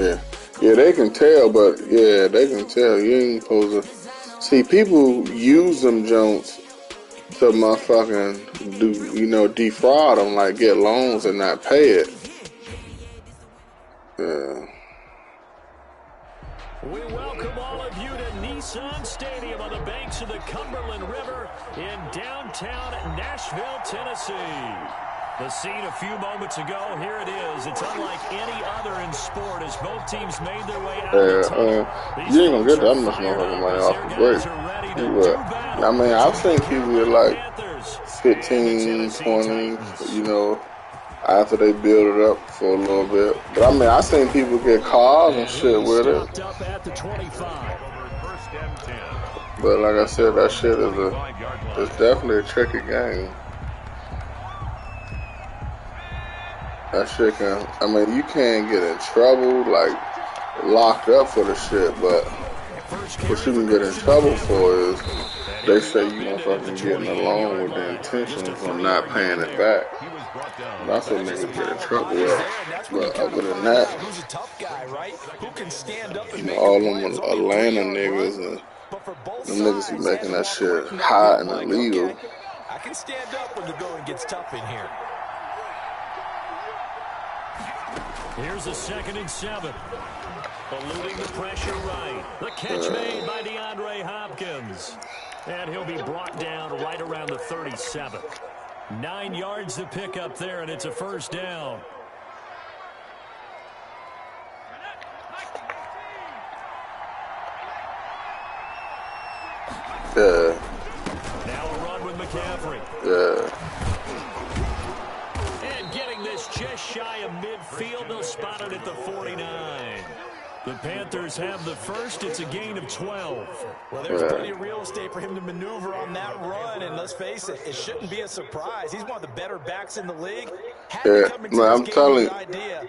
Yeah. Yeah, they can tell, but yeah, they can tell. You ain't supposed to. See, people use them Jones to motherfucking defraud them, like get loans and not pay it. Yeah. We welcome all of you to Nissan Stadium on the banks of the Cumberland River in downtown Nashville, Tennessee. The scene a few moments ago, here it is. It's unlike any other in sport as both teams made their way out of the tunnel. You ain't gonna get that much motherfucking money off the break. But, I mean, I've seen people get like 15, 20, after they build it up for a little bit. But I mean, I've seen people get cars and shit with it. But like I said, that shit is definitely a tricky game. That shit can, I mean, you can't get in trouble, like, locked up for the shit, but what you can get in trouble for is they say you motherfucking getting a loan with the intention of not paying it back. That's what niggas get in trouble with. But other than that, all them Atlanta niggas and them niggas be making that shit hot and illegal. I can stand up when the going gets tough in here. Here's a 2nd and 7. Eluding the pressure right. The catch made by DeAndre Hopkins. And he'll be brought down right around the 37. 9 yards to pick up there, and it's a first down. Yeah. Now a run with McCaffrey. Yeah. Just shy of midfield. They'll spot it at the 49. The Panthers have the first. It's a gain of 12. Well, there's plenty of real estate for him to maneuver on that run, and let's face it, it shouldn't be a surprise. He's one of the better backs in the league. Yeah, man,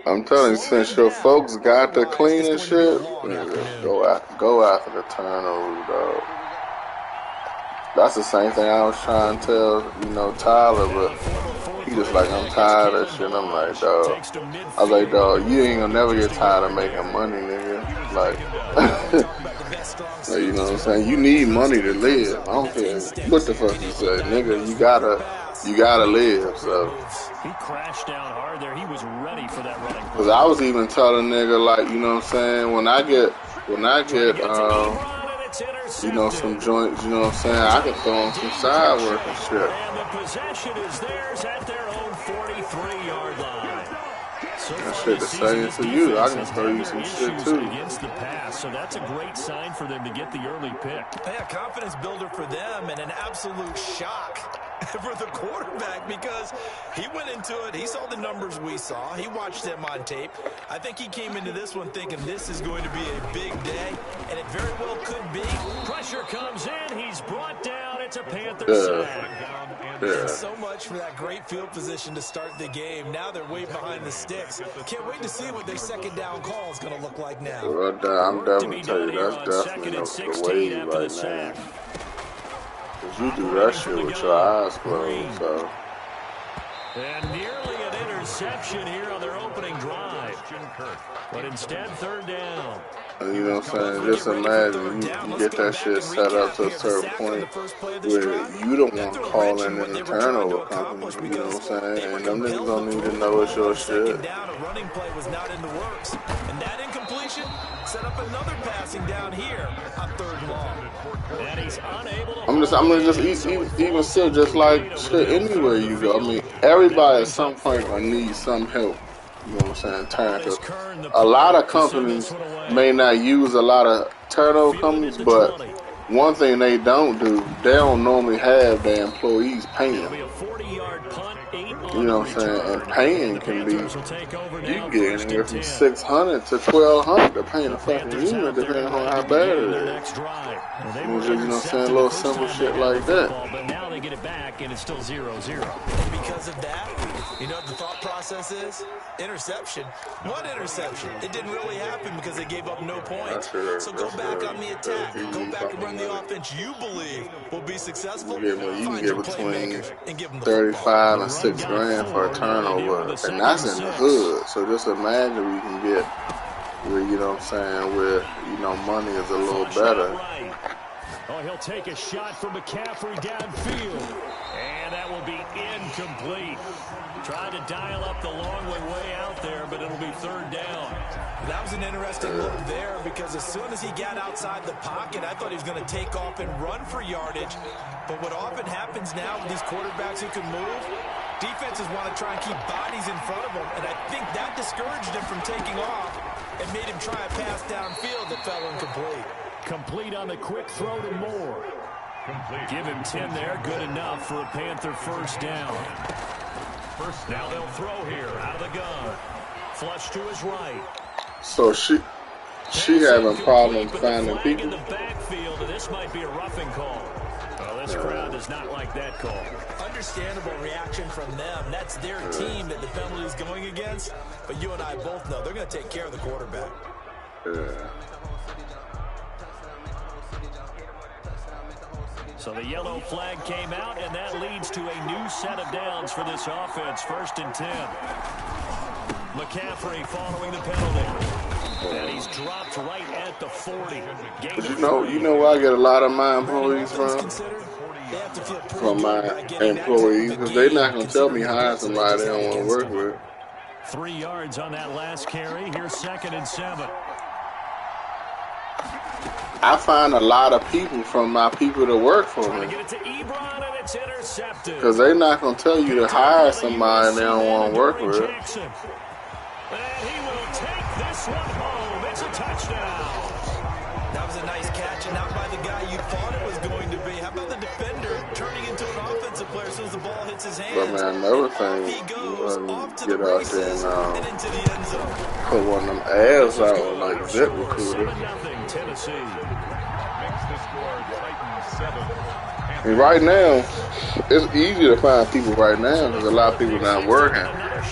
I'm telling you, since your folks got the clean and shit, go after the turnover, dog. That's the same thing I was trying to tell, Tyler, but he just like, I'm tired of shit. And I'm like, dog. I was like, dog, you ain't gonna never get tired of making money, nigga. Like, you know what I'm saying? You need money to live. I don't care what the fuck you say, nigga. You gotta live. So. He crashed down hard there. He was ready for that running. Cause I was even telling nigga, like, you know what I'm saying? When I get some joints, you know what I'm saying? I can throw on some side work and shit. And the possession is theirs at their own 43-yard line. That shit the same for you. I can throw you some shit too. Against the pass, so that's a great sign for them to get the early pick. Yeah, confidence builder for them and an absolute shock for the quarterback because he went into it. He saw the numbers we saw. He watched them on tape. I think he came into this one thinking this is going to be a big day, and it very well could be. Pressure comes in. He's brought down. It's a Panther sack. Thanks so much for that great field position to start the game. Now they're way behind the sticks. Can't wait to see what their second down call is going to look like now. Well, I'm definitely telling you, that's definitely the wave right now. Cause you do that shit with your eyes closed, so. And nearly an interception here on their opening drive. But instead, 3rd down. And you know what I'm saying? Just imagine you get that shit set up to a certain point where you don't want to call in the turnover company, you know what I'm saying? And them niggas don't need to know it's your shit. A running play was not in the works. And that incompletion set up another passing down here on 3rd long. And he's unable to I'm gonna just even still just like shit anywhere you go. I mean, everybody at some point gonna need some help. You know what I'm saying? Turn. A lot of companies may not use a lot of turnover companies, but one thing they don't do, they don't normally have their employees paying. You know what I'm saying? And paying can be, you get anywhere from $600 to $1,200 to pay the fucking unit, depending on how bad it is. You know what I'm saying? A little simple shit like that. But now they get it back, and it's still 0-0. And because of that, you know what the thought process is? Interception. One interception. It didn't really happen because they gave up no points. So go back on the attack. Go back and run the offense you believe will be successful. You can get between 35 and $6 grand for a turnover, and that's in the hood. So just imagine we can get where, you know what I'm saying, where, you know, money is a little better. Oh, he'll take a shot from McCaffrey downfield. And that will be incomplete. Tried to dial up the long way out there, but it'll be third down. That was an interesting look there because as soon as he got outside the pocket, I thought he was going to take off and run for yardage. But what often happens now with these quarterbacks who can move, defenses want to try and keep bodies in front of them. And I think that discouraged him from taking off and made him try a pass downfield that fell incomplete. Complete on the quick throw to Moore. Give him 10 there. Good enough for a Panther first down. Now they'll throw here out of the gun. Flush to his right. So she having problems finding people. In the backfield, and this might be a roughing call. Well, this crowd does not like that call. Understandable reaction from them. That's their team that the penalty is going against. But you and I both know they're going to take care of the quarterback. Yeah. So the yellow flag came out, and that leads to a new set of downs for this offense. 1st and 10. McCaffrey following the penalty. And he's dropped right at the 40. But you know where I get a lot of my employees from? From my employees, because they're not going to tell me hire somebody they don't want to work with. 3 yards on that last carry. Here's 2nd and 7. I find a lot of people from my people that work for me. Because they're not going to tell you to hire somebody they don't want to work with. And he will take this one home. It's a touchdown. That was a nice catch, and not by the guy you thought it was going to be. How about the defender turning into an offensive player as soon as the ball hits his hands? But, man, another thing, you get out there and into the end zone. put one of them ads out like Zip Recruiter. And right now, it's easy to find people right now because a lot of people not working.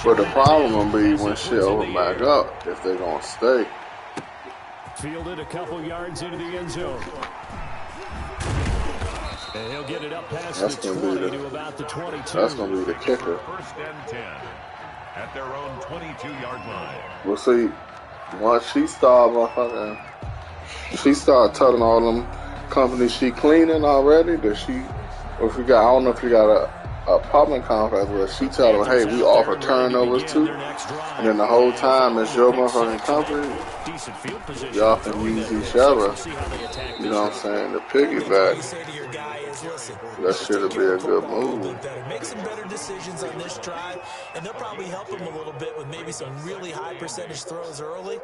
But the problem will be when shit open back up, if they're going to stay. Fielded a couple yards into the end zone. And he'll get it up past the 20 to about the 22. That's going to be the kicker. 1st and 10 at their own 22-yard line. Well, see, once she started telling all them companies she cleaning already, that she, or if you got, I don't know if you got a public conference where she tell them, hey, we offer turnovers too, and then the whole time it's your motherfucking company, y'all can use each other, you know what I'm saying, to piggyback. That should be a good move. Make some better decisions on this drive, and they'll probably help him a little bit with maybe some really high percentage throws early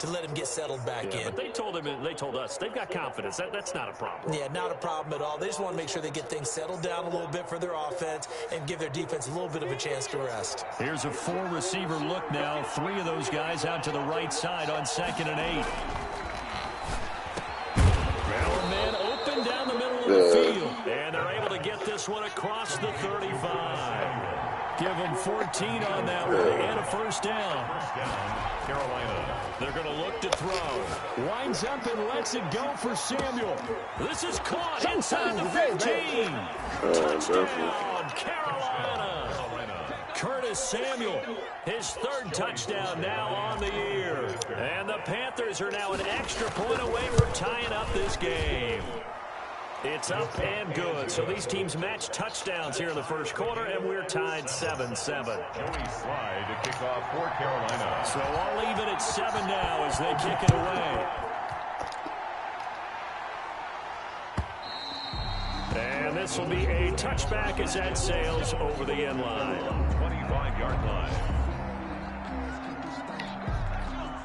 to let him get settled back in. But they told us they've got confidence. That's not a problem. Yeah, not a problem at all. They just want to make sure they get things settled down a little bit for their offense and give their defense a little bit of a chance to rest. Here's a 4-receiver look now. 3 of those guys out to the right side on 2nd and 8. Man open down the middle of the field. And they're able to get this one across the 35. Give them 14 on that one and a first down. Carolina. They're going to look to throw. Winds up and lets it go for Samuel. This is caught inside the 15. Touchdown, Carolina. Curtis Samuel, his 3rd touchdown now on the year. And the Panthers are now an extra point away from tying up this game. It's up and good. So these teams match touchdowns here in the 1st quarter, and we're tied 7-7. Joey Slye to kick off for Carolina. So all even at 7 now as they kick it away. And this will be a touchback as that sails over the end line. 25-yard line.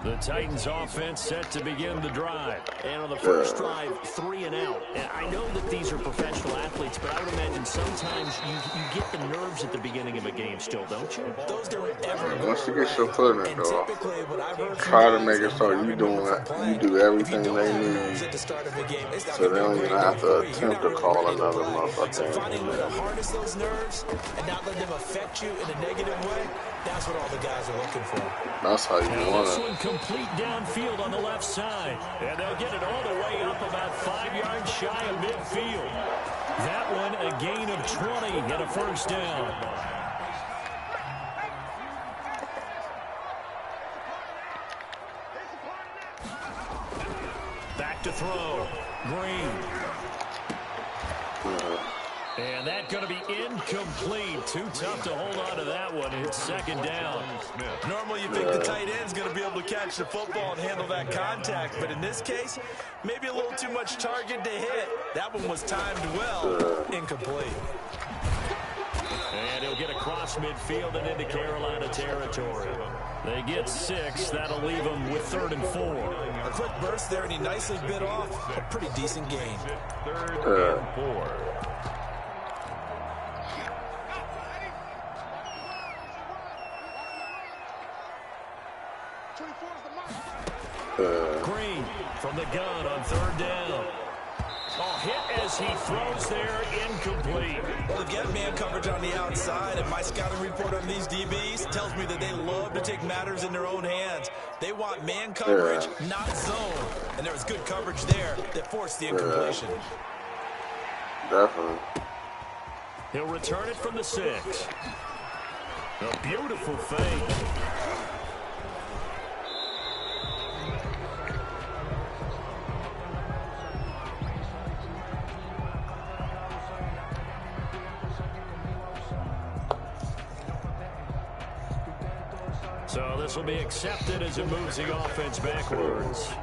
The Titans offense set to begin the drive. And on the first drive, 3 and out. And I know that these are professional athletes, but I would imagine sometimes you get the nerves at the beginning of a game still, don't you? Those don't ever. Once you get your foot in the door, try to make it so you do everything they need, so they don't even have to attempt to call another motherfucker. So finding a way to harness those nerves and not let them affect you in a negative way, that's what all the guys are looking for. That's how you want it. Complete downfield on the left side. And they'll get it all the way up about 5 yards shy of midfield. That one a gain of 20 and a first down. back to throw. Green. And that's going to be incomplete. Too tough to hold on to that one. It's second down. Normally you think the tight end's going to be able to catch the football and handle that contact. But in this case, maybe a little too much target to hit. That one was timed well. Incomplete. And he'll get across midfield and into Carolina territory. They get 6. That'll leave them with 3rd and 4. A quick burst there, and he nicely bit off a pretty decent gain. 3rd and 4. Green from the gun on 3rd down. Hit as he throws there, incomplete. Well, again, man coverage on the outside, and my scouting report on these DBs tells me that they love to take matters in their own hands. They want man coverage, not zone. And there was good coverage there that forced the incompletion. Definitely. He'll return it from the 6. A beautiful fake. So this will be accepted as it moves the offense backwards.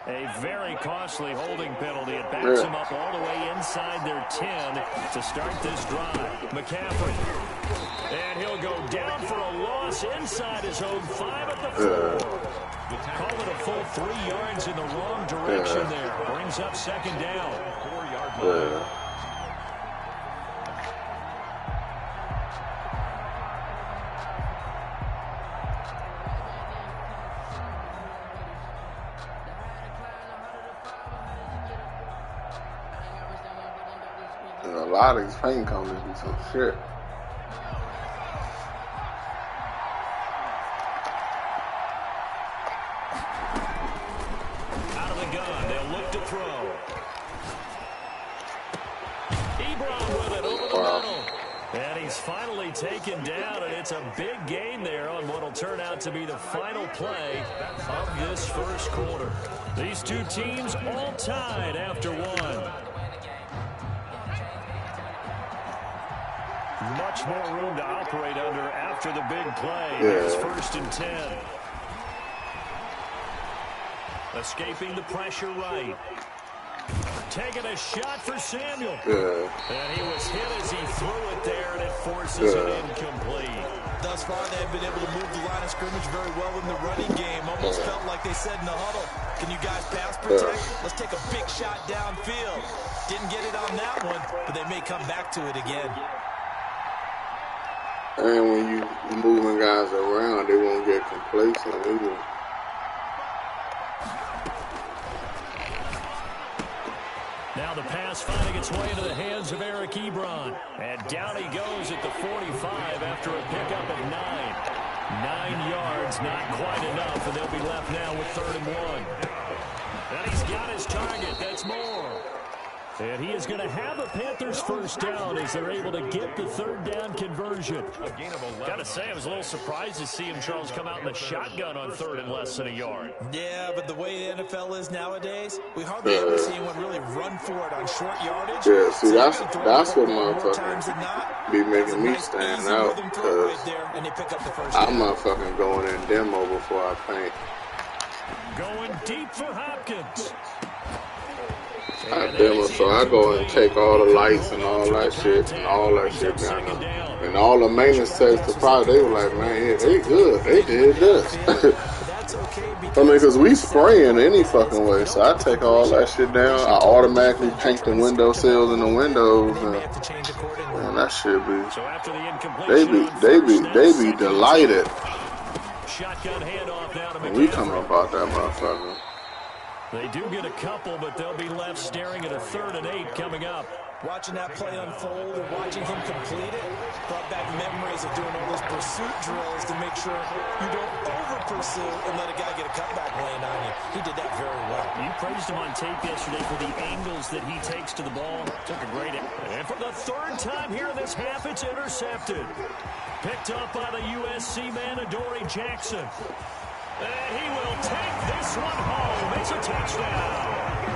A very costly holding penalty. It backs them up all the way inside their 10 to start this drive. McCaffrey. And he'll go down for a loss inside his own 5 at the 4. Call it a full 3 yards in the wrong direction there. Brings up second down. 4-yard line. A lot of these paint companies do some shit. Out of the gun, they'll look to throw. Ebron with it over the middle. And he's finally taken down, and it's a big gain there on what will turn out to be the final play of this first quarter. These two teams all tied after 1. Much more room to operate under after the big play. It's 1st and 10. Escaping the pressure right. Taking a shot for Samuel. And he was hit as he threw it there, and it forces it incomplete. Thus far, they've been able to move the line of scrimmage very well in the running game. Almost felt like they said in the huddle, can you guys pass protect? Let's take a big shot downfield. Didn't get it on that one, but they may come back to it again. And when you moving guys around, they won't get complacent either. Now the pass finding its way into the hands of Eric Ebron. And down he goes at the 45 after a pickup of 9. 9 yards, not quite enough, and they'll be left now with 3rd and 1. And he's got his target. That's more. And he is going to have a Panthers first down as they're able to get the 3rd down conversion. Got to say, I was a little surprised to see him, Charles, come out in the shotgun on 3rd and less than a yard. Yeah, but the way the NFL is nowadays, we hardly ever see anyone really run for it on short yardage. Yeah, see, that's what motherfuckers be making me stand out, because I'm motherfucking going in demo before I paint. Going deep for Hopkins. So I go and take all the lights and all that shit down. And all the maintenance techs, they were like, man, yeah, they good. They did this. I mean, because we spraying any fucking way. So I take all that shit down. I automatically paint the window sills and the windows. And that shit they be delighted when we come about that motherfucker. They do get a couple, but they'll be left staring at a 3rd and 8 coming up. Watching that play unfold and watching him complete it brought back memories of doing all those pursuit drills to make sure you don't over-pursue and let a guy get a cutback lane on you. He did that very well. You praised him on tape yesterday for the angles that he takes to the ball. Took a great... And for the third time here in this half, it's intercepted. Picked up by the USC man, Adoree Jackson. And he will take this one home. It's a touchdown.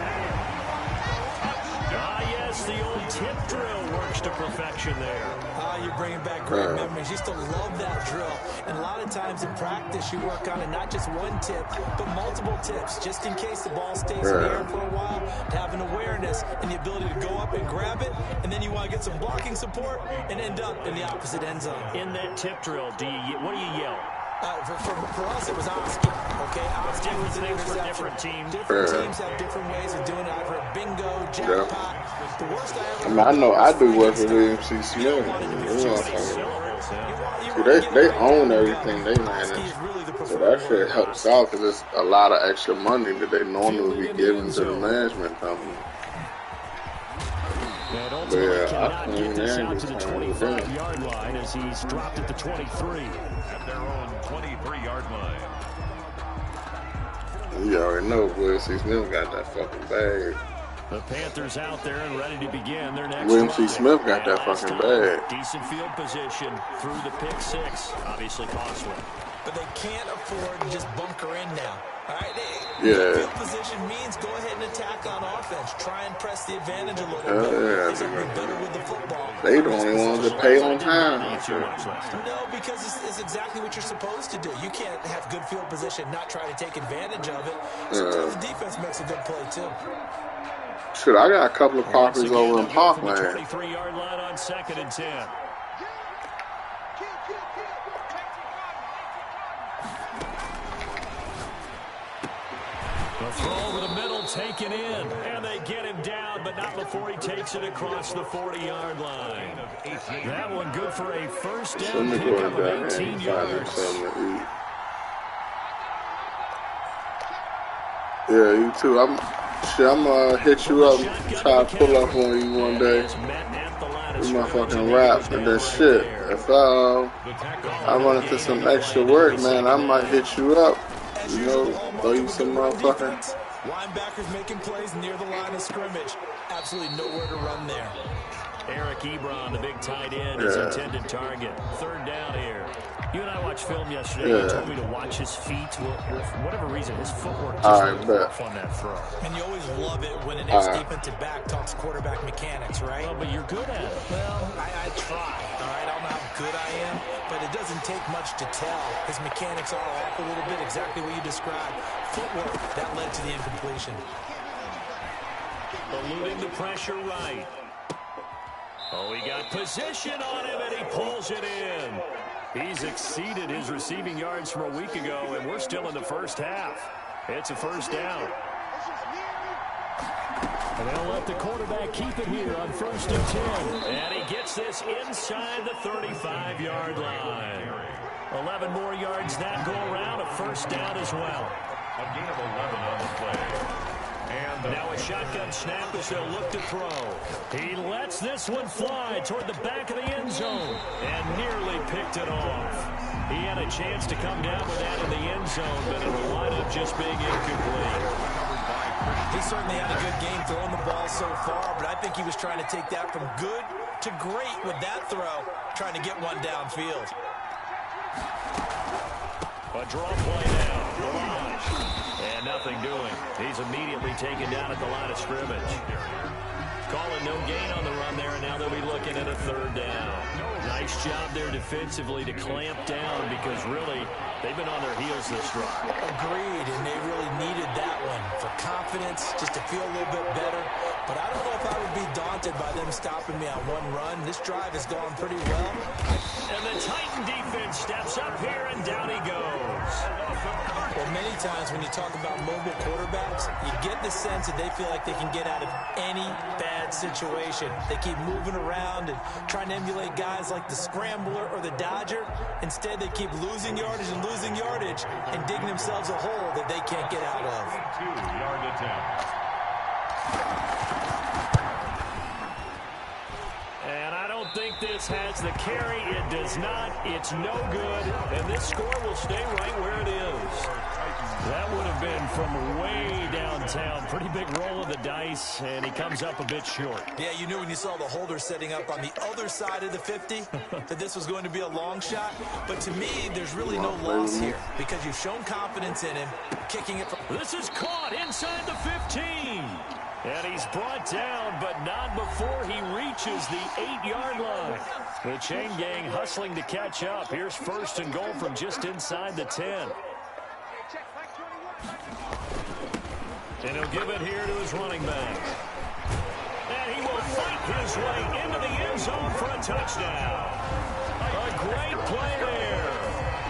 Yes, the old tip drill works to perfection there. You're bringing back great memories. You used to love that drill. And a lot of times in practice, you work on it, not just one tip, but multiple tips, just in case the ball stays in the air for a while, to have an awareness and the ability to go up and grab it, and then you want to get some blocking support and end up in the opposite end zone. In that tip drill, what do you yell? For us, it was Oski. Okay, Oski was an interception. Different teams. Different teams have different ways of doing it. I've heard bingo, jackpot. The worst I ever. I know I do work with William C. Smith. They own everything they manage. So that shit helps out because it's a lot of extra money that they normally be giving to the management company. But yeah, cannot get this out to the 25-yard line as he's dropped at the 23. At their own 23-yard line. You already know William C. Smith got that fucking bag. The Panthers out there and ready to begin their next William C. Smith got that fucking bag. Decent field position through the pick six. Obviously costly. But they can't afford to just bunker in now. All right, yeah. Field position means go ahead and attack on offense. Try and press the advantage a little bit. Be better with the football. They don't even want to pay on time. No, because it's exactly what you're supposed to do. You can't have good field position, not try to take advantage of it. Sometimes the defense makes a good play, too. Shit, I got a couple of parkers over in Parkland. 23-yard line on 2nd and 10. The throw over the middle taken in, and they get him down, but not before he takes it across the 40-yard line. That one good for a first down pickup of 18 yards. Yeah, you too. I'm gonna hit you up, try to pull up on you one day. With my fucking rap, and then shit. If I run into some extra work, man, I might hit you up. You know, throw you some motherfucking. Linebackers making plays near the line of scrimmage. Absolutely nowhere to run there. Eric Ebron, the big tight end, his intended target. Third down here. You and I watched film yesterday. You told me to watch his feet. Well, for whatever reason, his footwork just looked off on that throw. And you always love it when an ex-defensive back talks quarterback mechanics, right? Well, but you're good at it. Well, I try. All right, I don't know how good I am, but it doesn't take much to tell. His mechanics are off a little bit, exactly what you described. Footwork, that led to the incompletion. Eluding the pressure right. Oh, he got position on him, and he pulls it in. He's exceeded his receiving yards from a week ago, and we're still in the first half. It's a first down. And they'll let the quarterback keep it here on 1st and 10. And he gets this inside the 35-yard line. 11 more yards that go around, a first down as well. A gain of 11 on the play. And now a shotgun snap as they'll look to throw. He lets this one fly toward the back of the end zone and nearly picked it off. He had a chance to come down with that in the end zone, but it'll wind up just being incomplete. He certainly had a good game throwing the ball so far, but I think he was trying to take that from good to great with that throw, trying to get one downfield. A draw play now. And nothing doing. He's immediately taken down at the line of scrimmage. Calling no gain on the run there, and now they'll be looking at a third down. Nice job there defensively to clamp down because really they've been on their heels this drive. Agreed, and they really needed that one for confidence, just to feel a little bit better. But I don't know if I would be daunted by them stopping me on one run. This drive has gone pretty well. And the Titan defense steps up here, and down he goes. Well, many times when you talk about mobile quarterbacks, you get the sense that they feel like they can get out of any bad situation. They keep moving around and trying to emulate guys like the Scrambler or the Dodger. Instead, they keep losing yardage and digging themselves a hole that they can't get out of. 2-yard attempt. don't think this has the carry. It does not. It's no good. And this score will stay right where it is. That would have been from way downtown. Pretty big roll of the dice, and he comes up a bit short. Yeah, you knew when you saw the holder setting up on the other side of the 50 that this was going to be a long shot. But to me, there's really no loss here because you've shown confidence in him, kicking it from... This is caught inside the 15. And he's brought down, but not before he reaches the 8-yard line. The chain gang hustling to catch up. Here's first and goal from just inside the 10. And he'll give it here to his running back. And he will fight his way into the end zone for a touchdown. A great play there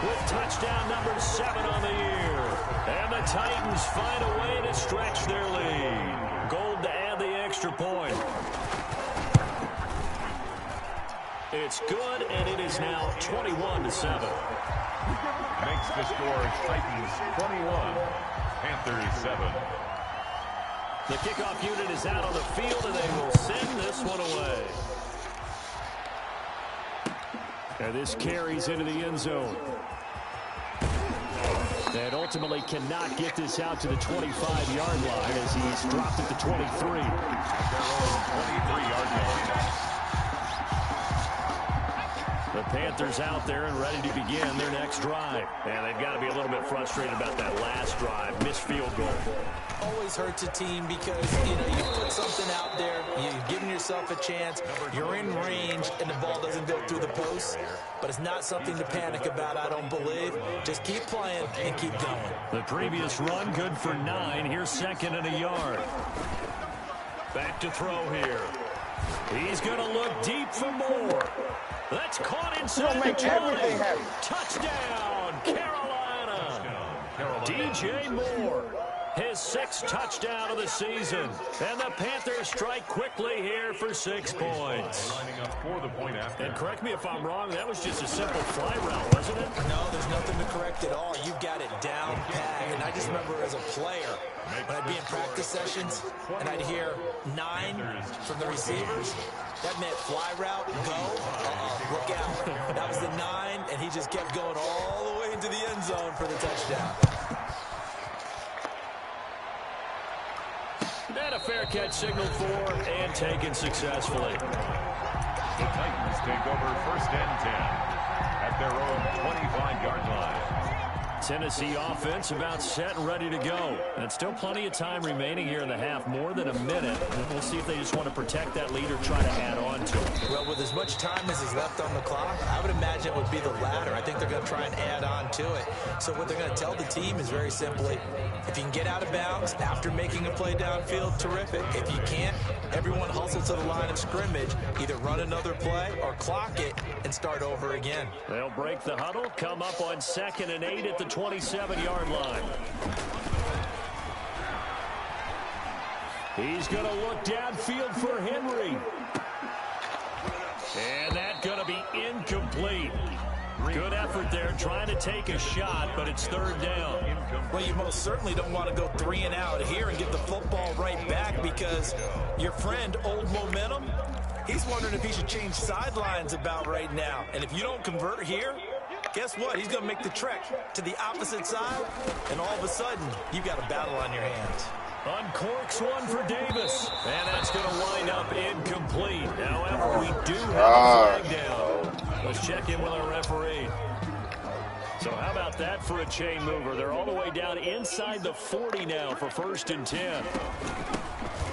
with touchdown number 7 on the year. And the Titans find a way to stretch their lead. Gold to add the extra point. It's good, and it is now 21-7. Makes the score Titans 21, Panthers 7. The kickoff unit is out on the field, and they will send this one away. And this carries into the end zone. And ultimately cannot get this out to the 25-yard line as he's dropped it to 23. 23-yard line. The Panthers out there and ready to begin their next drive. And they've got to be a little bit frustrated about that last drive. Missed field goal. Always hurts a team because, you put something out there, you've given yourself a chance, you're in range, and the ball doesn't go through the post. But it's not something to panic about, I don't believe. Just keep playing and keep going. The previous run good for 9. Here's second and a yard. Back to throw here. He's going to look deep for more. That's caught inside the 20. Touchdown, Carolina. DJ Moore. His 6th touchdown of the season. And the Panthers strike quickly here for 6 points. And correct me if I'm wrong, that was just a simple fly route, wasn't it? No, there's nothing to correct at all. You've got it down pat. And I just remember as a player, when I'd be in practice sessions, and I'd hear 9 from the receivers, that meant fly route, go, look out. That was the 9, and he just kept going all the way into the end zone for the touchdown. And a fair catch signaled for and taken successfully. The Titans take over first and 10 at their own 25-yard line. Tennessee offense about set and ready to go. And still plenty of time remaining here in the half, more than a minute. And we'll see if they just want to protect that lead or try to add on to it. Well, with as much time as is left on the clock, I would imagine it would be the latter. I think they're going to try and add on to it. So what they're going to tell the team is very simply, if you can get out of bounds after making a play downfield, terrific. If you can't, everyone hustle to the line of scrimmage, either run another play or clock it and start over again. They'll break the huddle, come up on 2nd and 8 at the 27-yard line. He's going to look downfield for Henry. And that's going to be incomplete. Good effort there, trying to take a shot, but it's 3rd down. Well, you most certainly don't want to go 3 and out here and get the football right back because your friend, Old Momentum, he's wondering if he should change sidelines about right now. And if you don't convert here, guess what? He's going to make the trek to the opposite side, and all of a sudden, you've got a battle on your hands. Uncorks one for Davis, and that's going to wind up incomplete. However, we do have a flag down. Let's check in with our referee. So how about that for a chain mover? They're all the way down inside the 40 now for 1st and 10.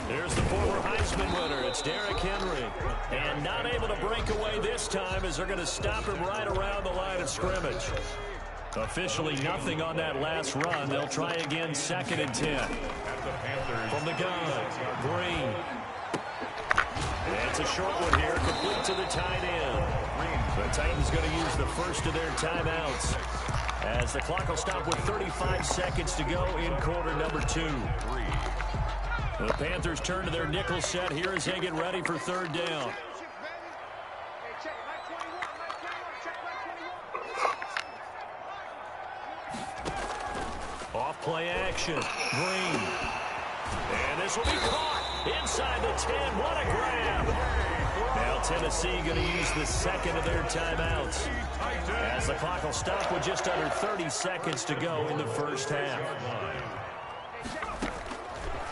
There's the former Heisman winner. It's Derrick Henry. And not able to break away this time as they're going to stop him right around the line of scrimmage. Officially nothing on that last run. They'll try again 2nd and 10. From the gun, Green. And it's a short one here, complete to the tight end. The Titans going to use the first of their timeouts as the clock will stop with 35 seconds to go in quarter number 2. The Panthers turn to their nickel set here as they get ready for 3rd down. Off play action. Green. And this will be caught inside the 10. What a grab. Now Tennessee going to use the second of their timeouts, as the clock will stop with just under 30 seconds to go in the first half.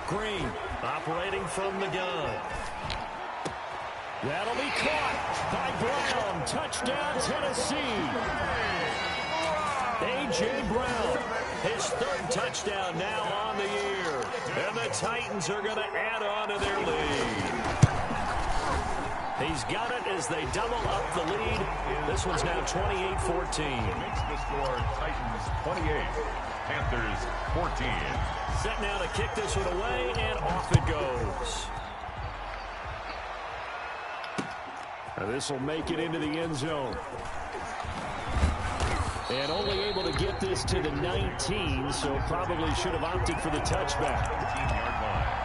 Green operating from the gun. That'll be caught by Brown. Touchdown, Tennessee. A.J. Brown, his third touchdown now on the year. And the Titans are going to add on to their lead. He's got it as they double up the lead. This one's now 28-14. Makes the score Titans 28, Panthers 14. Set now to kick this one away, and off it goes. And this will make it into the end zone. And only able to get this to the 19, so probably should have opted for the touchback. 15-yard line.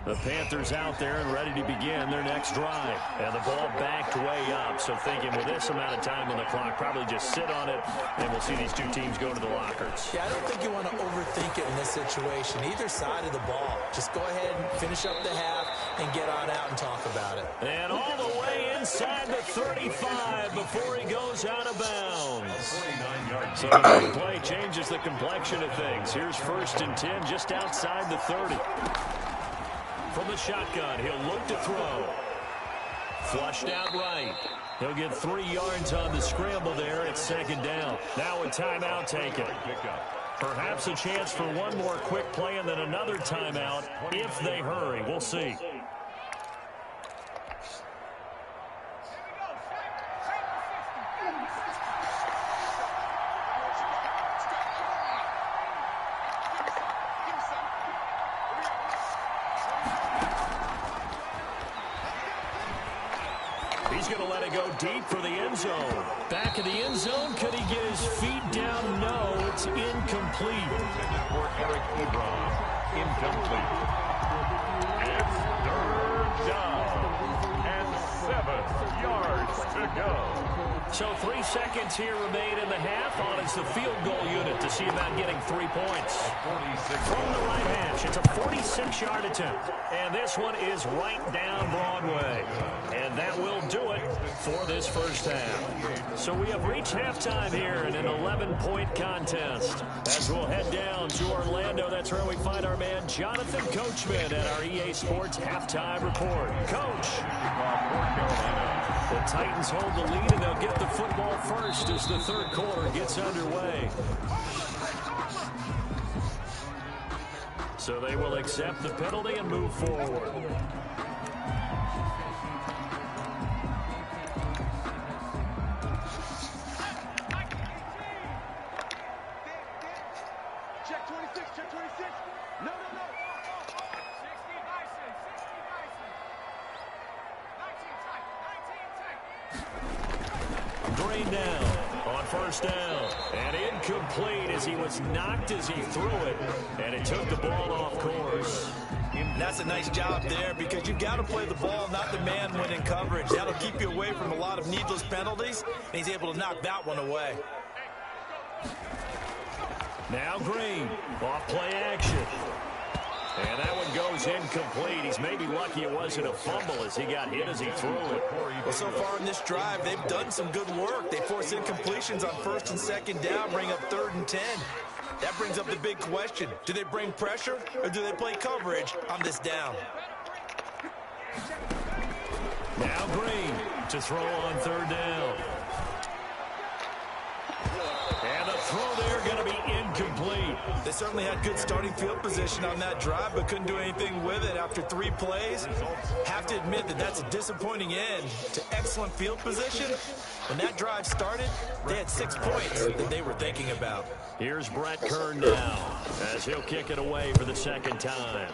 The Panthers out there and ready to begin their next drive. And the ball backed way up. So thinking with this amount of time on the clock, probably just sit on it, and we'll see these two teams go to the lockers. Yeah, I don't think you want to overthink it in this situation. Either side of the ball. Just go ahead and finish up the half and get on out and talk about it. And all the way inside the 35 before he goes out of bounds. So the big play changes the complexion of things. Here's 1st and 10 just outside the 30. From the shotgun, he'll look to throw. Flushed out right. He'll get 3 yards on the scramble there. It's 2nd down. Now a timeout taken. Perhaps a chance for one more quick play and then another timeout if they hurry. We'll see. He's going to let it go deep for the end zone. Back of the end zone. Could he get his feet down? No, it's incomplete. For Eric Ebron, incomplete. It's 3rd down and 7 yards to go. So 3 seconds here remain in the half. On is the field goal unit to see about getting 3 points. From the right hash, it's a 46-yard attempt. And this one is right down Broadway. And that will do it for this first half. So we have reached halftime here in an 11-point contest. As we'll head down to Orlando, that's where we find our man Jonathan Coachman at our EA Sports Halftime Report. Coach. The Titans hold the lead, and they'll get the football first as the 3rd quarter gets underway. So they will accept the penalty and move forward. Check 26, check 26. No. 60 Bison, 60 Bison. 19 tight, 19 tight. Green down on 1st down. And incomplete as he was knocked as he threw it. And it took the ball off course. That's a nice job there because you've got to play the ball, not the man when in coverage. That'll keep you away from a lot of needless penalties. And he's able to knock that one away. Now Green, off play action. And that one goes incomplete. He's maybe lucky it wasn't a fumble as he got hit as he threw it. Well, so far in this drive, they've done some good work. They force incompletions on 1st and 2nd down, bring up 3rd and 10. That brings up the big question. Do they bring pressure or do they play coverage on this down? Now Green to throw on 3rd down. And the throw there going to be incomplete. They certainly had good starting field position on that drive, but couldn't do anything with it after 3 plays. Have to admit that that's a disappointing end to excellent field position. When that drive started, they had 6 points that they were thinking about. Here's Brett Kern now as he'll kick it away for the second time.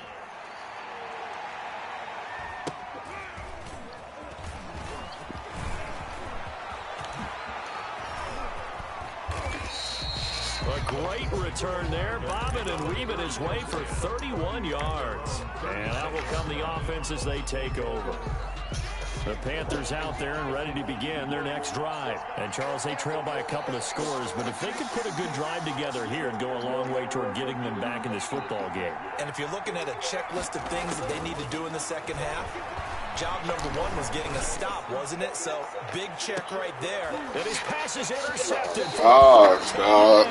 A great return there, bobbing and weaving his way for 31 yards. And that will come the offense as they take over. The Panthers out there and ready to begin their next drive. And, Charles, they trail by a couple of scores, but if they could put a good drive together here, it'd go a long way toward getting them back in this football game. And if you're looking at a checklist of things that they need to do in the second half, job number 1 was getting a stop, wasn't it? So, big check right there. And his pass is intercepted. Oh, God.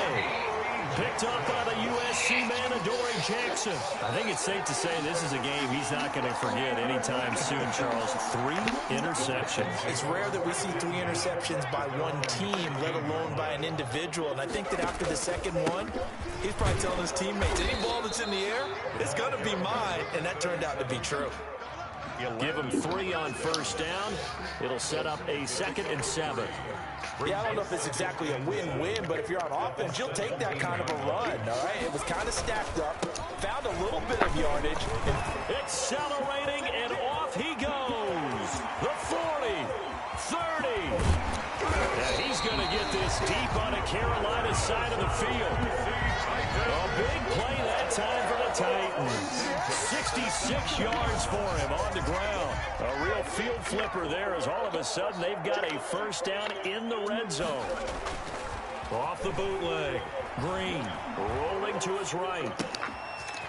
Picked up by the USC man, Adoree Jackson. I think it's safe to say this is a game he's not going to forget anytime soon, Charles. 3 interceptions. It's rare that we see 3 interceptions by one team, let alone by an individual. And I think that after the second one, he's probably telling his teammates, any ball that's in the air, it's going to be mine. And that turned out to be true. Give him 3 on first down. It'll set up a 2nd and 7. Yeah, I don't know if it's exactly a win-win, but if you're on offense, you'll take that kind of a run, all right? It was kind of stacked up, found a little bit of yardage. Accelerating, and off he goes. The 40, 30. And he's going to get this deep on the Carolina side of the field. A big play that time for the Titans. 66 yards for him on the ground. A real field flipper there as all of a sudden they've got a first down in the red zone. Off the bootleg. Green rolling to his right.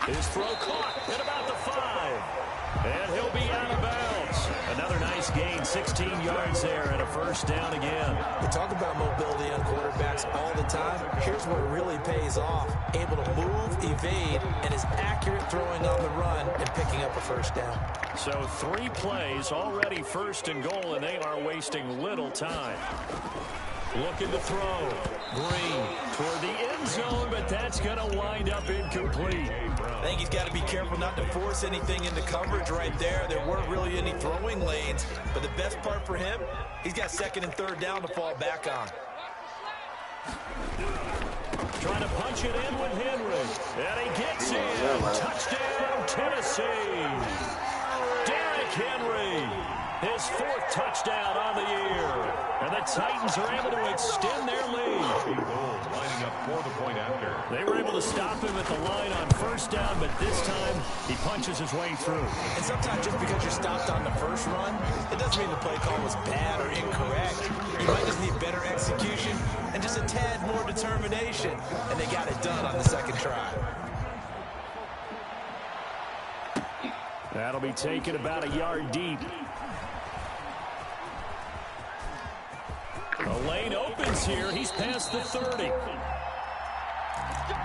His throw caught at about the 5. And he'll be out of bounds. Another nice gain, 16 yards there and a first down again. We talk about mobility on quarterbacks all the time. Here's where it really pays off. Able to move, evade, and is accurate throwing on the run and picking up a first down. So 3 plays, already first and goal, and they are wasting little time. Looking to throw. Green toward the end zone, but that's going to wind up incomplete. I think he's got to be careful not to force anything into coverage right there. There weren't really any throwing lanes, but the best part for him, he's got 2nd and 3rd down to fall back on. Trying to punch it in with Henry. And he gets in. Touchdown, Tennessee. Derrick Henry. His 4th touchdown on the year. And the Titans are able to extend their lead. Lining up for the point after. They were able to stop him at the line on first down, but this time he punches his way through. And sometimes just because you're stopped on the first run, it doesn't mean the play call was bad or incorrect. You might just need better execution and just a tad more determination. And they got it done on the 2nd try. That'll be taken about a yard deep. The lane opens here. He's past the 30.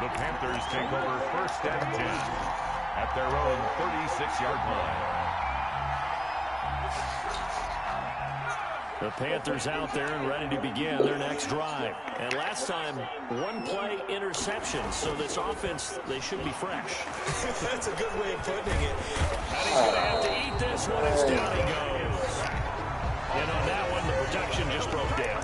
The Panthers take over 1st and 10 at their own 36-yard line. The Panthers out there and ready to begin their next drive. And last time, 1-play interception. So this offense, they should be fresh. That's a good way of putting it. And he's going to have to eat this one as down he goes. And on that one, the protection just broke down.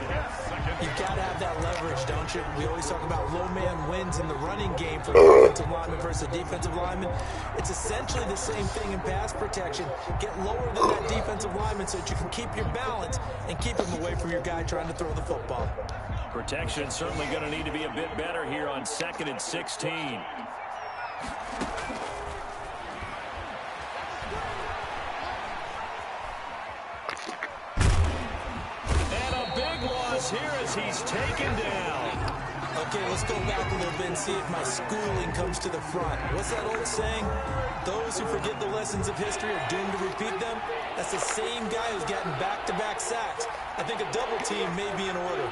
You've got to have that leverage, don't you? We always talk about low man wins in the running game for the offensive lineman versus defensive lineman. It's essentially the same thing in pass protection. Get lower than that defensive lineman so that you can keep your balance and keep him away from your guy trying to throw the football. Protection certainly going to need to be a bit better here on 2nd and 16. Here as he's taken down. Okay, let's go back a little bit and see if my schooling comes to the front. What's that old saying? Those who forget the lessons of history are doomed to repeat them. That's the same guy who's gotten back-to-back sacks. I think a double team may be in order.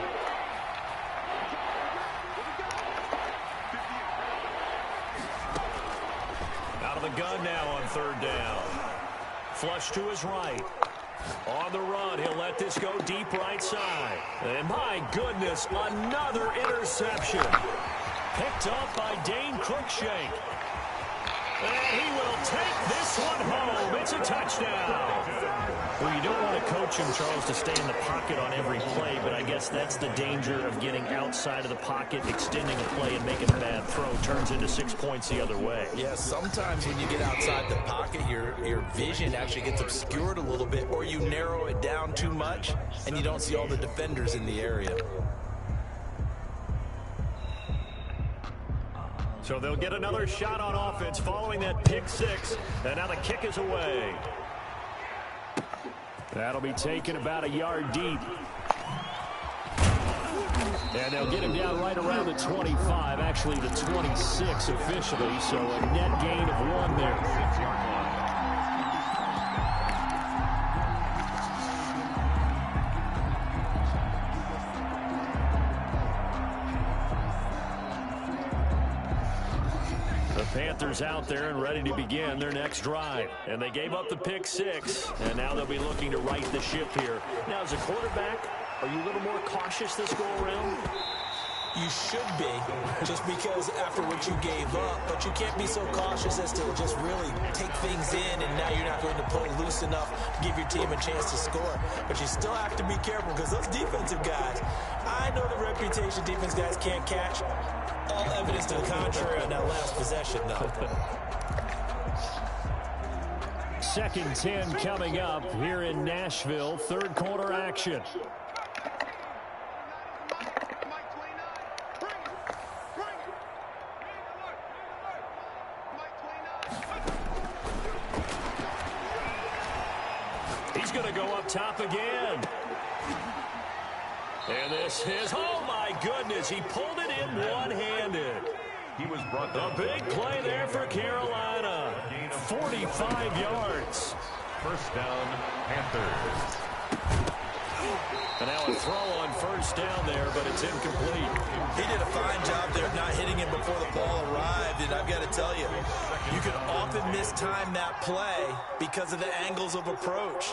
Out of the gun now on 3rd down. Flush to his right. On the run, he'll let this go deep right side. And my goodness, another interception. Picked up by Dane Cruikshank. And he will take this one home. It's a touchdown. Well, you don't want to coach him, Charles, to stay in the pocket on every play, but I guess that's the danger of getting outside of the pocket, extending a play, and making a bad throw. Turns into 6 points the other way. Yeah, sometimes when you get outside the pocket, your vision actually gets obscured a little bit, or you narrow it down too much, and you don't see all the defenders in the area. So they'll get another shot on offense following that pick six, and now the kick is away. That'll be taken about a yard deep. And they'll get him down right around the 25, actually the 26 officially, so a net gain of 1 there. 6-yard line. Panthers out there and ready to begin their next drive. And they gave up the pick six, and now they'll be looking to right the ship here. Now, as a quarterback, are you a little more cautious this go-around? You should be, just because after what you gave up, but you can't be so cautious as to just really take things in, and now you're not going to play loose enough to give your team a chance to score. But you still have to be careful, because those defensive guys, I know the reputation defense guys can't catch. All evidence to the contrary on that last possession, though. 2nd and 10 coming up here in Nashville. Third quarter action. He's going to go up top again. And this is, oh my goodness, he pulled it in one-handed. He was brought down. A big play there for Carolina. 45 yards. First down, Panthers. And now a throw on first down there, but it's incomplete. He did a fine job there of not hitting him before the ball arrived, and I've got to tell you, you can often mistime that play because of the angles of approach.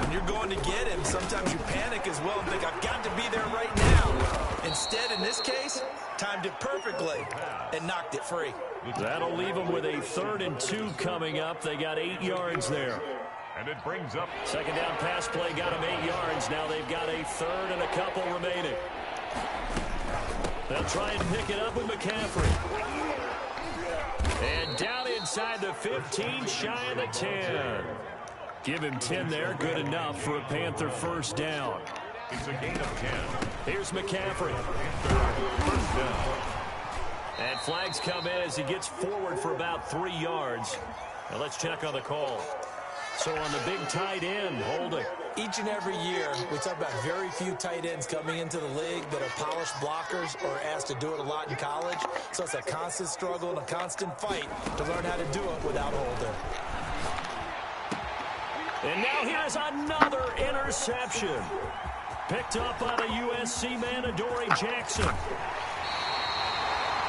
When you're going to get him, sometimes you panic as well and think, I've got to be there right now. Instead, in this case, timed it perfectly and knocked it free. That'll leave them with a 3rd and 2 coming up. They got 8 yards there. And it brings up. Second down pass play got them 8 yards. Now they've got a 3rd and a couple remaining. They'll try and pick it up with McCaffrey. And down inside the 15, shy of the 10. Give him 10 there, good enough for a Panther first down. It's a gain of 10. Here's McCaffrey. First down. And flags come in as he gets forward for about 3 yards. Now let's check on the call. So on the big tight end, holding. Each and every year, we talk about very few tight ends coming into the league that are polished blockers or asked to do it a lot in college. So it's a constant struggle and a constant fight to learn how to do it without holding. And now here is another interception. Picked up by the USC man, Adoree Jackson.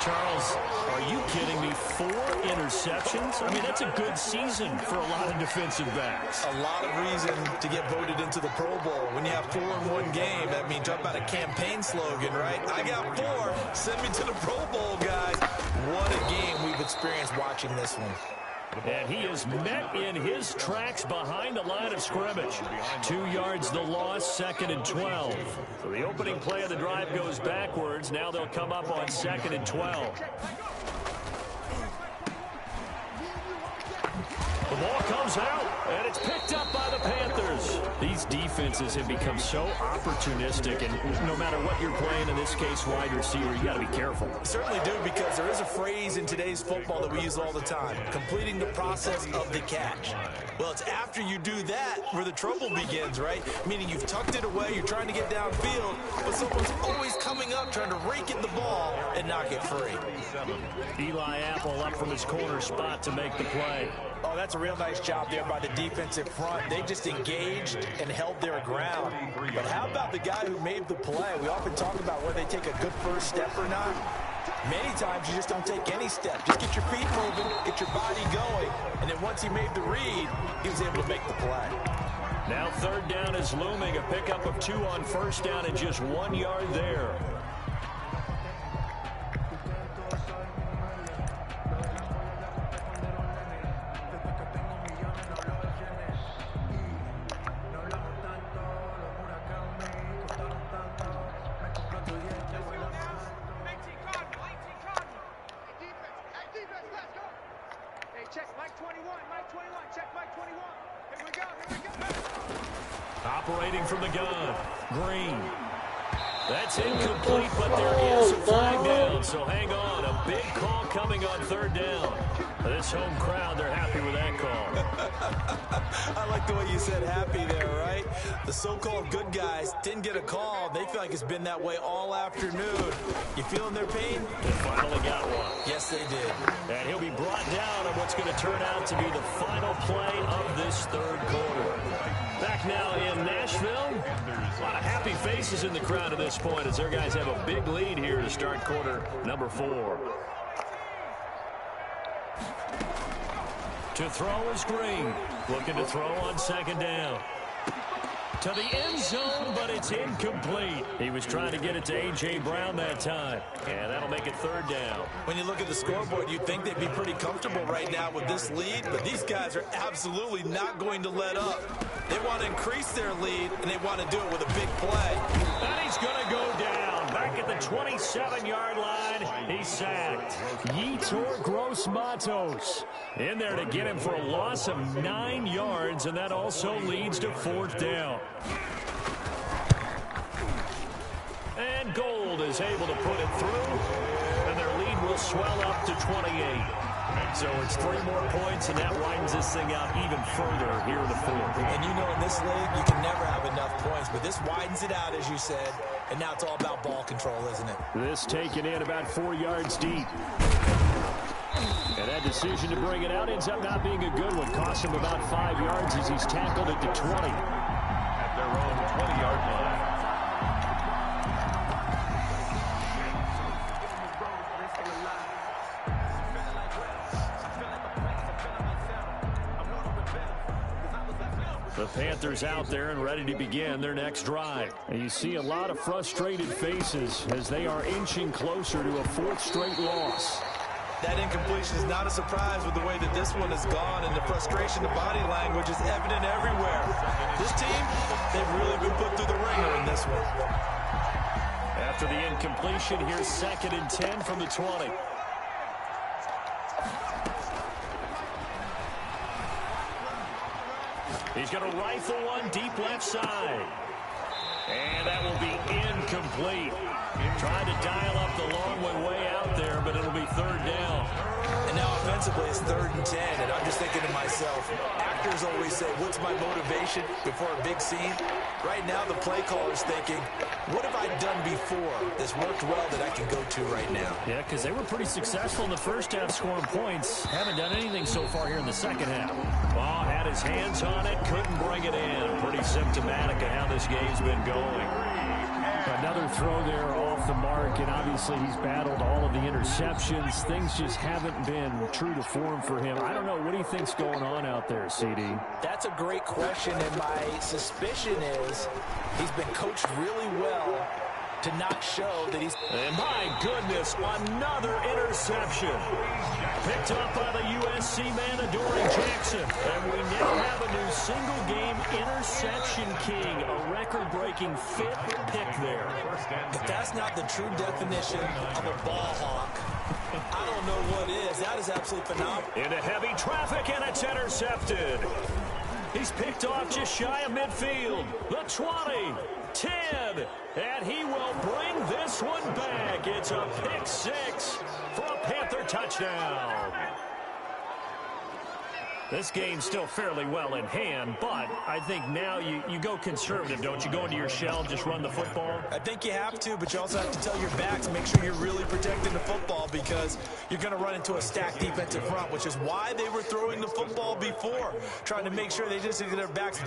Charles, are you kidding me? 4 interceptions? I mean, that's a good season for a lot of defensive backs. A lot of reason to get voted into the Pro Bowl. When you have 4 in one game, that means talk about a campaign slogan, right? I got 4. Send me to the Pro Bowl, guys. What a game we've experienced watching this one. And he is met in his tracks behind the line of scrimmage. 2 yards the loss, 2nd and 12. So the opening play of the drive goes backwards. Now they'll come up on 2nd and 12. The ball comes out, and it's picked up by the Panthers. These defenses have become so opportunistic, and no matter what you're playing, in this case, wide receiver, you got to be careful. Certainly do, because there is a phrase in today's football that we use all the time, completing the process of the catch. Well, it's after you do that where the trouble begins, right? Meaning you've tucked it away, you're trying to get downfield, but someone's always coming up trying to rake at the ball and knock it free. Eli Apple up from his corner spot to make the play. Oh, that's a real nice job there by the defensive front. They just engaged and held their ground. But how about the guy who made the play? We often talk about whether they take a good first step or not. Many times you just don't take any step. Just get your feet moving, get your body going, and then once he made the read, he was able to make the play. Now third down is looming. A pickup of 2 on first down and just 1 yard there. Operating from the gun, Green. That's incomplete, but there is a flag down, so hang on. A big call coming on third down. This home crowd, they're happy with that call. I like the way you said happy there, right? The so-called good guys didn't get a call. They feel like it's been that way all afternoon. You feeling their pain? They finally got one. Yes, they did. And he'll be brought down on what's going to turn out to be the final play of this third quarter. Back now in Nashville. A lot of happy faces in the crowd at this point as their guys have a big lead here to start quarter number 4. To throw is Green. Looking to throw on second down. To the end zone, but it's incomplete. He was trying to get it to A.J. Brown that time. And that'll make it third down. When you look at the scoreboard, you'd think they'd be pretty comfortable right now with this lead, but these guys are absolutely not going to let up. They want to increase their lead, and they want to do it with a big play. And he's going to go down. Back at the 27-yard line, he's sacked. Yetur Gross-Matos in there to get him for a loss of 9 yards, and that also leads to fourth down. And Gold is able to put it through, and their lead will swell up to 28. So it's 3 more points, and that widens this thing out even further here in the fourth. And you know in this league, you can never have enough points, but this widens it out, as you said, and now it's all about ball control, isn't it? This taken in about 4 yards deep. And that decision to bring it out ends up not being a good one. Cost him about 5 yards as he's tackled at the 20. At their own 20-yard line. The Panthers out there and ready to begin their next drive. And you see a lot of frustrated faces as they are inching closer to a 4th straight loss. That incompletion is not a surprise with the way that this one has gone, and the frustration, the body language is evident everywhere. This team, they've really been put through the ringer in this one. After the incompletion, here's 2nd and 10 from the 20. He's going to rifle one deep left side. And that will be incomplete. Trying to dial up the long way out there, but it'll be third down. And now offensively, it's 3rd and 10, and I'm just thinking to myself, actors always say, what's my motivation before a big scene? Right now, the play caller's thinking, what have I done before that's worked well that I can go to right now? Yeah, because they were pretty successful in the first half scoring points. Haven't done anything so far here in the second half. Ball had his hands on it, couldn't bring it in. Pretty symptomatic of how this game's been going. Another throw there off the mark, and obviously he's battled all of the interceptions. Things just haven't been true to form for him. I don't know. What do you think's going on out there, CD? That's a great question, and my suspicion is he's been coached really well to not show that he's... And my goodness, another interception. Picked up by the USC man, Adoree Jackson. And we now have a new single-game interception king, a record-breaking 5th pick there. If that's not the true definition of a ball hawk, I don't know what is. That is absolutely phenomenal. Into heavy traffic, and it's intercepted. He's picked off just shy of midfield. The 20, 10, and he will bring this one back. It's a pick 6 for a Panther touchdown. This game's still fairly well in hand, but I think now you go conservative, don't you? Go into your shell, just run the football? I think you have to, but you also have to tell your backs, make sure you're really protecting the football because you're going to run into a stacked defensive front, which is why they were throwing the football before, trying to make sure they just get their backs,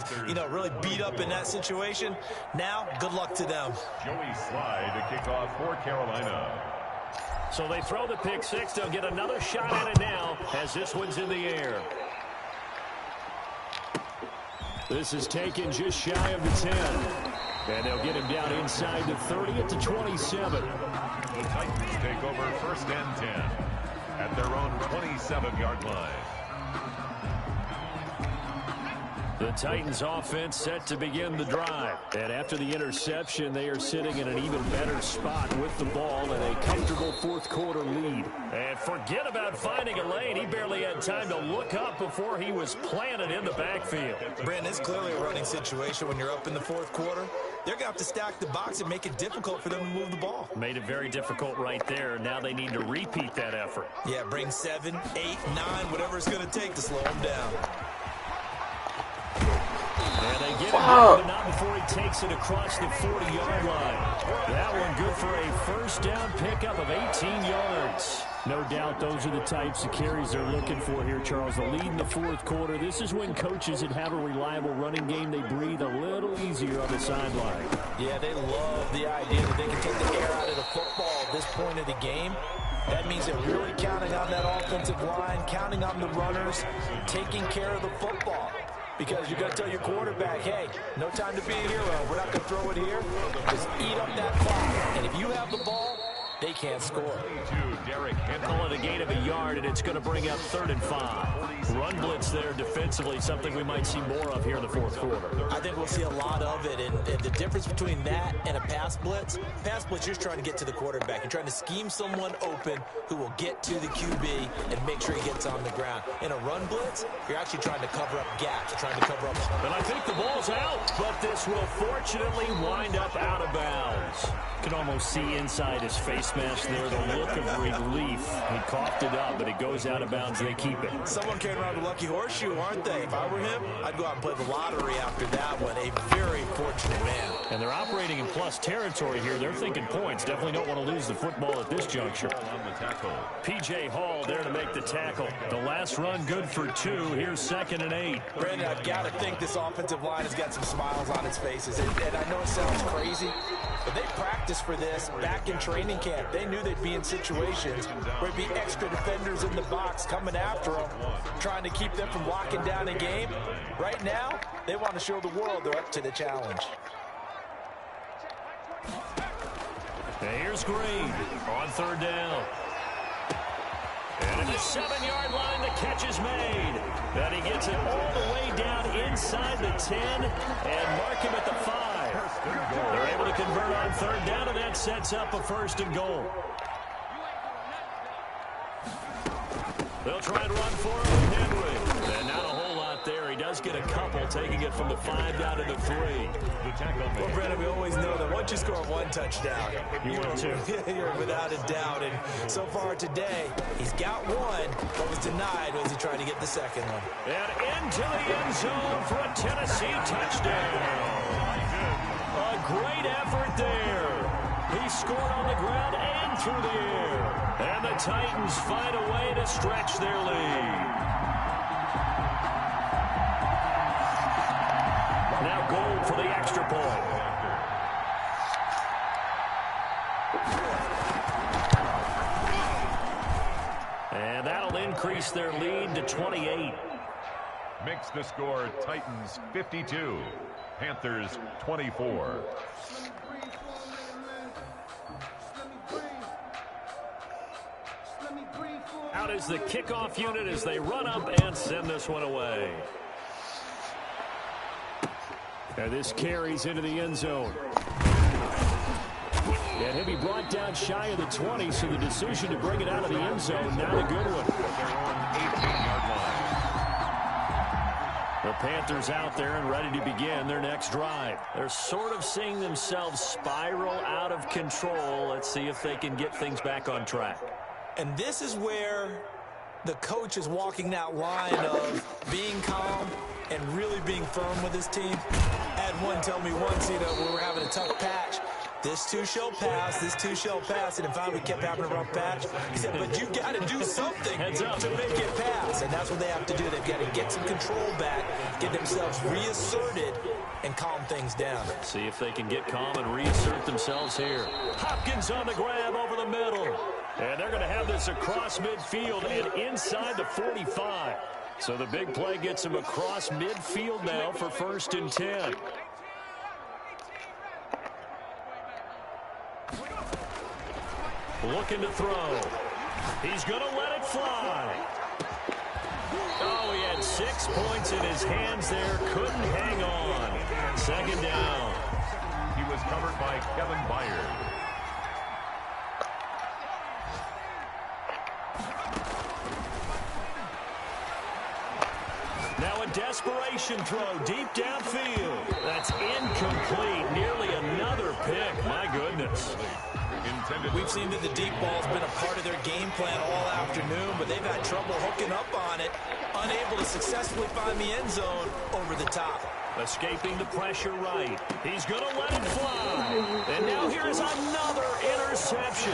really beat up in that situation. Now, good luck to them. Joey Slye to kick off for Carolina. So they throw the pick 6. They'll get another shot at it now as this one's in the air. This is taken just shy of the 10. And they'll get him down inside the 30 at the 27. The Titans take over first and 10 at their own 27-yard line. The Titans offense set to begin the drive. And after the interception, they are sitting in an even better spot with the ball and a comfortable fourth quarter lead. And forget about finding a lane. He barely had time to look up before he was planted in the backfield. Brandon, it's clearly a running situation when you're up in the fourth quarter. They're going to have to stack the box and make it difficult for them to move the ball. Made it very difficult right there. Now they need to repeat that effort. Yeah, bring 7, 8, 9, whatever it's going to take to slow them down. And they get him down, but not before he takes it across the 40-yard line. That one good for a first down pickup of 18 yards. No doubt those are the types of carries they're looking for here, Charles. The lead in the fourth quarter. This is when coaches that have a reliable running game, they breathe a little easier on the sideline. Yeah, they love the idea that they can take the air out of the football at this point of the game. That means they're really counting on that offensive line, counting on the runners, taking care of the football. Because you're going to tell your quarterback, hey, no time to be a hero. We're not going to throw it here. Just eat up that clock. And if you have the ball, they can't score. Call it a gain of a yard, and it's going to bring up 3rd and 5. Run blitz there defensively, something we might see more of here in the fourth quarter. I think we'll see a lot of it. And the difference between that and a pass blitz, you're just trying to get to the quarterback. You're trying to scheme someone open who will get to the QB and make sure he gets on the ground. In a run blitz, you're actually trying to cover up gaps, trying to cover up. And I think the ball's out, but this will fortunately wind up out of bounds. You can almost see inside his face mask there the look of relief. He coughed it up, but it goes out of bounds. They keep it. Someone carrying around a lucky horseshoe, aren't they? If I were him, I'd go out and play the lottery after that one. A very fortunate man. And they're operating in plus territory here. They're thinking points. Definitely don't want to lose the football at this juncture. P.J. Hall there to make the tackle. The last run good for 2. Here's 2nd and 8. Brandon, I've got to think this offensive line has got some smiles on its faces. And I know it sounds crazy, but they practiced for this back in training camp. They knew they'd be in situations where there'd be extra defenders in the box coming after them, trying to keep them from locking down a game. Right now, they want to show the world they're up to the challenge. And here's Green on 3rd down. And at the 7-yard line, the catch is made. And he gets it all the way down inside the 10 and mark him at the 5. They're able to convert on 3rd down, and that sets up a 1st and goal. They'll try and run for him with Henry. And not a whole lot there. He does get a couple, taking it from the 5 down to the 3. Well, Brandon, we always know that once you score 1 touchdown, you're without a doubt. And so far today, he's got 1, but was denied as he tried to get the 2nd one. And into the end zone for a Tennessee touchdown. A great effort there. He scored on the ground and through the air. And the Titans find a way to stretch their lead. Now goal for the extra point. And that'll increase their lead to 28. Makes the score Titans 52, Panthers 24. Out is the kickoff unit as they run up and send this one away. And this carries into the end zone. And he'll be brought down shy of the 20, so the decision to bring it out of the end zone, not a good one. The Panthers out there and ready to begin their next drive. They're sort of seeing themselves spiral out of control. Let's see if they can get things back on track. And this is where the coach is walking that line of being calm and really being firm with his team. I had one tell me once, we were having a tough patch. This too shall pass, this too shall pass. And finally we kept having a rough patch. He said, but you got to do something to make it pass. And that's what they have to do. They've got to get some control back, get themselves reasserted, and calm things down. See if they can get calm and reassert themselves here. Hopkins on the grab over the middle. And they're going to have this across midfield and inside the 45. So the big play gets him across midfield now for 1st and 10. Looking to throw. He's going to let it fly. Oh, he had 6 points in his hands there. Couldn't hang on. 2nd down. He was covered by Kevin Byard. Now a desperation throw deep downfield. That's incomplete. Nearly another pick. My goodness. We've seen that the deep ball's been a part of their game plan all afternoon, but they've had trouble hooking up on it, unable to successfully find the end zone over the top. Escaping the pressure right. He's going to let it fly. And now here's another interception.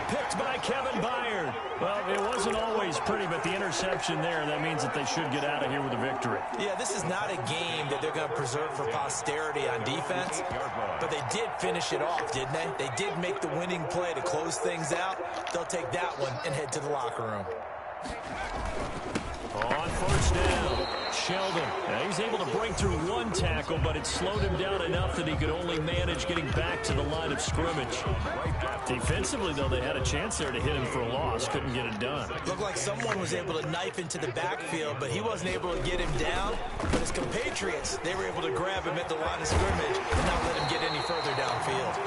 Picked by Kevin Byard. Well, it wasn't always pretty, but the interception there, that means that they should get out of here with a victory. Yeah, this is not a game that they're going to preserve for posterity on defense, but they did finish it off, didn't they? They did make the winning play to close things out. They'll take that one and head to the locker room. On 1st down, Sheldon. Now he's able to break through 1 tackle, but it slowed him down enough that he could only manage getting back to the line of scrimmage. Defensively, though, they had a chance there to hit him for a loss. Couldn't get it done. Looked like someone was able to knife into the backfield, but he wasn't able to get him down. But his compatriots, they were able to grab him at the line of scrimmage and not let him get any further downfield.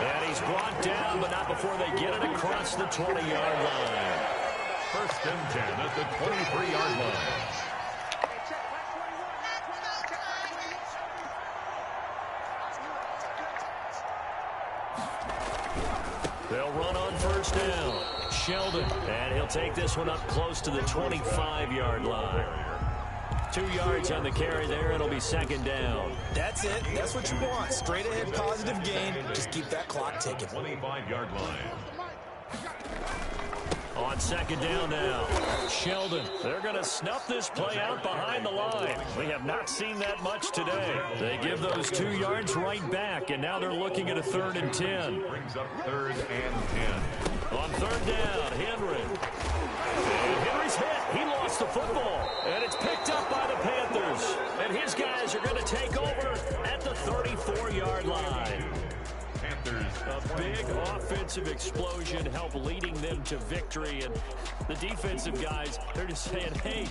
And he's brought down, but not before they get it across the 20-yard line. 1st and 10 at the 23-yard line. They'll run on 1st down. Sheldon, and he'll take this one up close to the 25-yard line. 2 yards on the carry there. It'll be 2nd down. That's it. That's what you want. Straight ahead positive gain. Just keep that clock ticking. 25-yard line. On 2nd down now, Sheldon. They're going to snuff this play out behind the line. We have not seen that much today. They give those 2 yards right back, and now they're looking at a 3rd and 10. Brings up 3rd and 10. On 3rd down, Henry. And Henry's hit. He lost the football, and it's picked up by the Panthers. And his guys are going to take over at the 34-yard line. A big offensive explosion helped leading them to victory, and the defensive guys, they're just saying, hey,